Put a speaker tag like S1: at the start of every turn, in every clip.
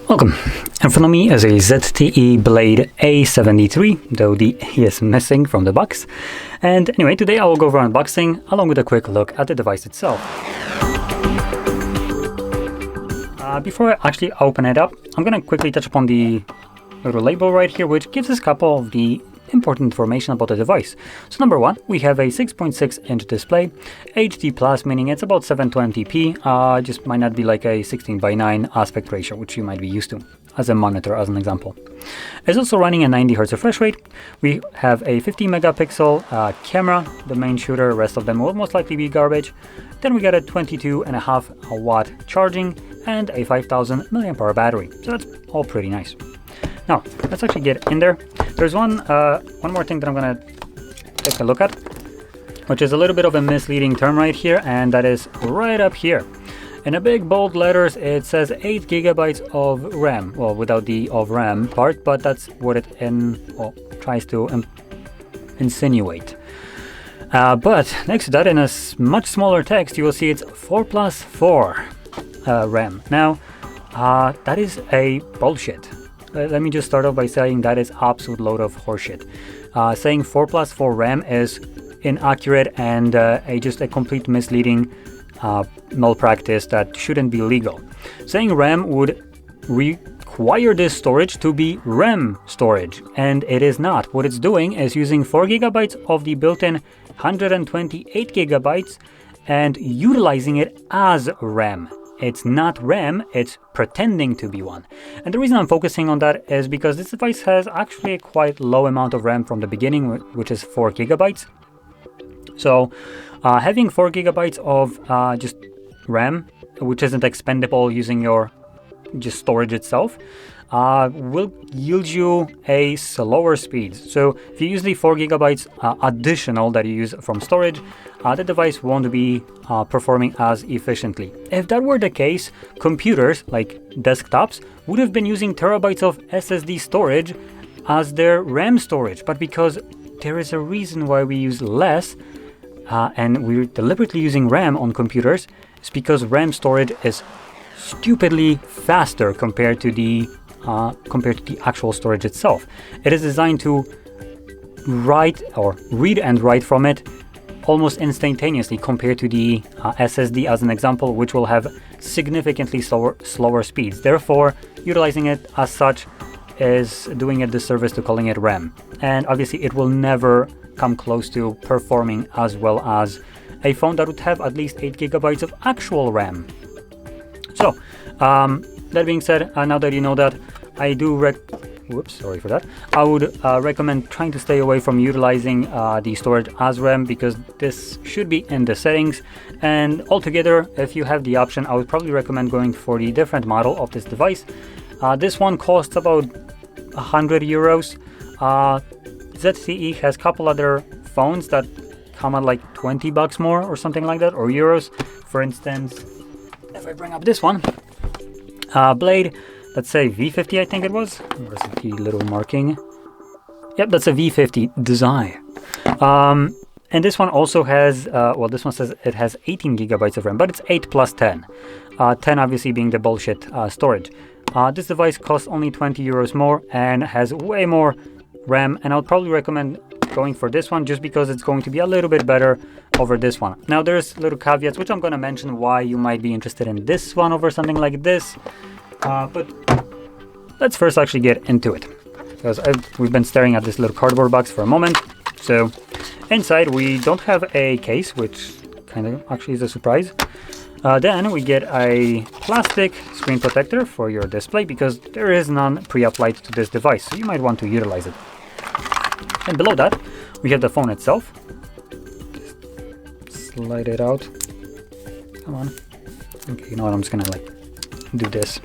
S1: Welcome. In front of me is a ZTE Blade A73, though the E is missing from the box. And anyway, today I will go over unboxing along with a quick look at the device itself. Before I actually open it up, I'm going to quickly touch upon the little label right here, which gives us a couple of the important information about the device. So number one, we have a 6.6-inch display, HD+, meaning it's about 720p, just might not be like a 16:9 aspect ratio, which you might be used to as a monitor, as an example. It's also running a 90 Hz refresh rate. We have a 50 megapixel camera, the main shooter, rest of them will most likely be garbage. Then we got a 22.5 watt charging and a 5000 mAh battery, so that's all pretty nice. Now, let's actually get in there. There's one more thing that I'm gonna take a look at, which is a little bit of a misleading term right here, and that is right up here. In a big bold letters, it says 8 gigabytes of RAM. Well, without the of RAM part, but that's what it tries to insinuate. But next to that, in a much smaller text, you will see it's 4+4 RAM. Now, that is a bullshit. Let me just start off by saying that is absolute load of horseshit. Saying 4+4 RAM is inaccurate and just a complete misleading malpractice that shouldn't be legal. Saying RAM would require this storage to be RAM storage, and it is not. What it's doing is using 4 gigabytes of the built-in 128 gigabytes and utilizing it as RAM. It's not RAM, it's pretending to be one. And the reason I'm focusing on that is because this device has actually a quite low amount of RAM from the beginning, which is 4 gigabytes. So having 4 gigabytes of just RAM, which isn't expendable using your just storage itself, will yield you a slower speed. So if you use the 4 gigabytes additional that you use from storage, the device won't be performing as efficiently. If that were the case, computers like desktops would have been using terabytes of SSD storage as their RAM storage, but because there is a reason why we use less and we're deliberately using RAM on computers, it's because RAM storage is stupidly faster compared to the actual storage itself. It is designed to write or read and write from it almost instantaneously compared to the SSD as an example, which will have significantly slower speeds. Therefore, utilizing it as such is doing a disservice to calling it RAM. And obviously it will never come close to performing as well as a phone that would have at least 8 gigabytes of actual RAM. So, that being said, now that you know that, I do sorry for that. I would recommend trying to stay away from utilizing the storage as RAM, because this should be in the settings. And altogether, if you have the option, I would probably recommend going for the different model of this device. This one costs about 100 euros. ZTE has a couple other phones that come at like 20 bucks more or something like that, or euros. For instance, if I bring up this one, Blade, let's say V50, I think it was. Where's the little marking? Yep, that's a V50 design. And this one also has, this one says it has 18 gigabytes of RAM, but it's 8 plus 10. 10 obviously being the bullshit storage. This device costs only 20 euros more and has way more RAM, and I would probably recommend going for this one just because it's going to be a little bit better over this one. Now there's little caveats which I'm going to mention why you might be interested in this one over something like this. But let's first actually get into it, because we've been staring at this little cardboard box for a moment. So inside we don't have a case, which kind of actually is a surprise. Then we get a plastic screen protector for your display, because there is none pre-applied to this device, so you might want to utilize it. And below that we have the phone itself. Just slide it out. Come on. Okay, you know what, I'm just gonna like do this.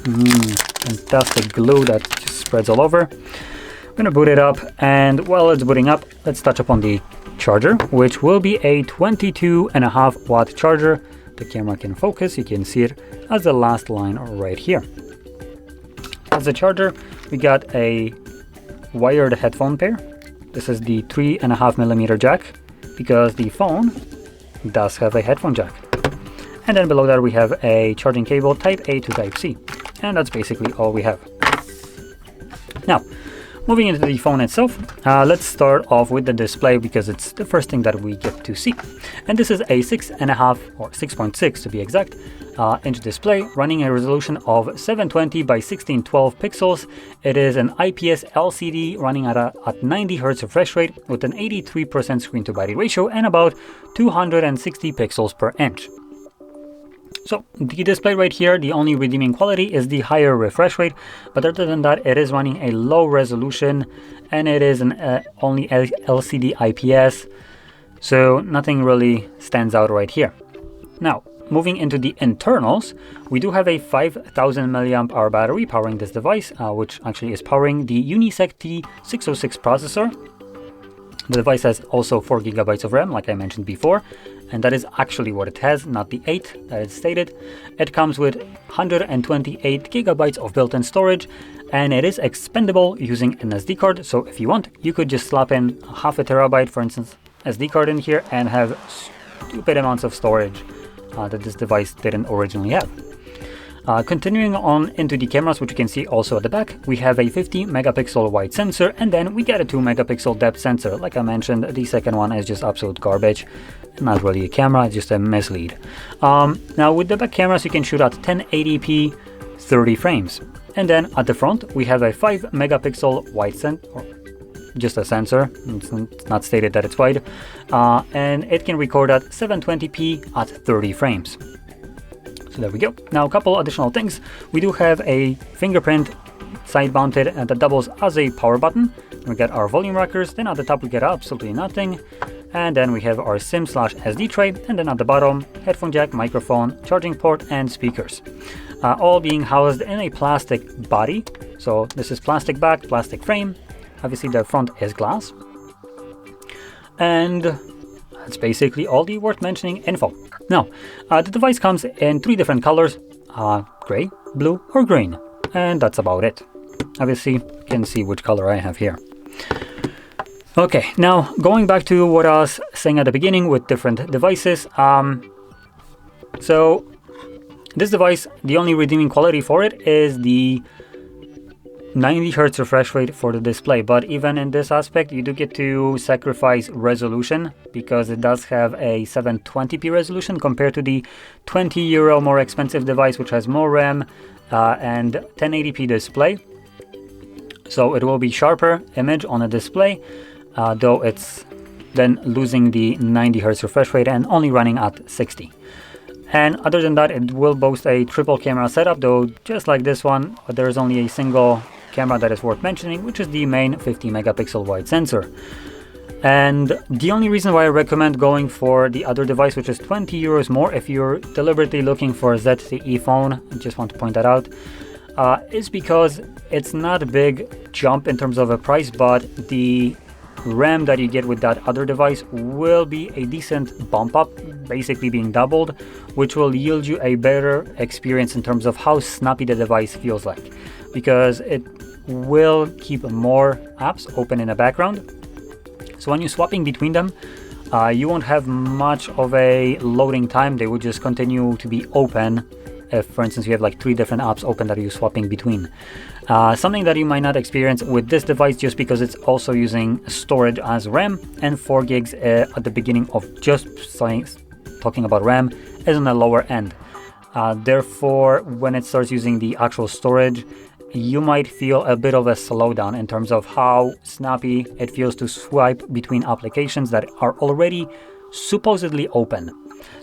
S1: Fantastic glue that just spreads all over. I'm gonna boot it up, and while it's booting up, let's touch upon the charger, which will be a 22.5 watt charger. The camera can focus, you can see it as the last line right here. As a charger, we got a wired headphone pair. This is the 3.5mm jack, because the phone does have a headphone jack. And then below that we have a charging cable type A to type C. And that's basically all we have. Now, moving into the phone itself, let's start off with the display because it's the first thing that we get to see. And this is a 6.5 or 6.6 to be exact inch display running a resolution of 720 by 1612 pixels. It is an IPS LCD running at 90 Hz refresh rate with an 83% screen to body ratio and about 260 pixels per inch. So the display right here, the only redeeming quality is the higher refresh rate, but other than that, it is running a low resolution and it is an only LCD IPS, so nothing really stands out right here. Now, moving into the internals, we do have a 5000 mAh battery powering this device, which actually is powering the Unisec T606 processor. The device has also 4 GB of RAM, like I mentioned before, and that is actually what it has, not the 8 that is stated. It comes with 128 GB of built-in storage, and it is expendable using an SD card. So if you want, you could just slap in half a terabyte, for instance, SD card in here and have stupid amounts of storage that this device didn't originally have. Continuing on into the cameras, which you can see also at the back, we have a 50 megapixel wide sensor, and then we get a 2 megapixel depth sensor. Like I mentioned, the second one is just absolute garbage. Not really a camera, it's just a mislead. Now with the back cameras, you can shoot at 1080p 30 frames. And then at the front, we have a 5 megapixel wide sensor, just a sensor, it's not stated that it's wide, and it can record at 720p at 30 frames. So there we go. Now a couple additional things. We do have a fingerprint side mounted and that doubles as a power button. We get our volume rockers, then at the top we get absolutely nothing. And then we have our SIM/SD tray, and then at the bottom, headphone jack, microphone, charging port, and speakers. All being housed in a plastic body. So this is plastic back, plastic frame. Obviously the front is glass. And that's basically all the worth mentioning info. Now, the device comes in 3 different colors, gray, blue, or green, and that's about it. Obviously, you can see which color I have here. Okay, now going back to what I was saying at the beginning with different devices. So this device, the only redeeming quality for it is the 90 Hz refresh rate for the display, but even in this aspect you do get to sacrifice resolution because it does have a 720p resolution compared to the €20 more expensive device which has more RAM and 1080p display. So it will be sharper image on a display, though it's then losing the 90 Hz refresh rate and only running at 60. And other than that, it will boast a triple camera setup, though just like this one, there is only a single camera that is worth mentioning, which is the main 50 megapixel wide sensor. And the only reason why I recommend going for the other device, which is €20 more if you're deliberately looking for a ZTE phone, I just want to point that out, is because it's not a big jump in terms of a price, but the RAM that you get with that other device will be a decent bump up, basically being doubled, which will yield you a better experience in terms of how snappy the device feels like, because it will keep more apps open in the background. So when you're swapping between them, you won't have much of a loading time. They will just continue to be open if, for instance, you have like 3 different apps open that you're swapping between. Something that you might not experience with this device just because it's also using storage as RAM, and 4 gigs at the beginning of just talking about RAM is on the lower end. Therefore, when it starts using the actual storage, you might feel a bit of a slowdown in terms of how snappy it feels to swipe between applications that are already supposedly open.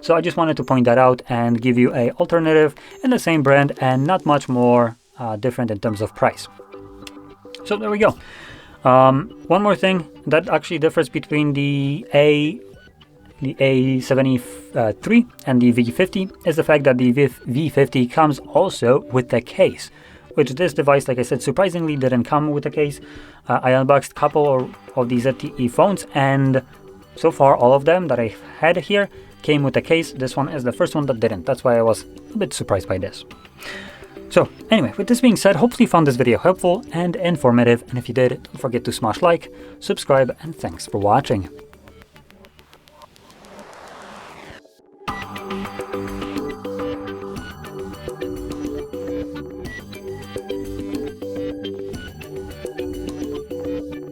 S1: So I just wanted to point that out and give you an alternative in the same brand and not much more different in terms of price. So there we go. One more thing that actually differs between the A73 and the V50 is the fact that the V50 comes also with the case, which this device, like I said, surprisingly didn't come with a case. I unboxed a couple of these ZTE phones, and so far all of them that I had here came with a case. This one is the first one that didn't. That's why I was a bit surprised by this. So anyway, with this being said, hopefully you found this video helpful and informative, and if you did, don't forget to smash like, subscribe, and thanks for watching.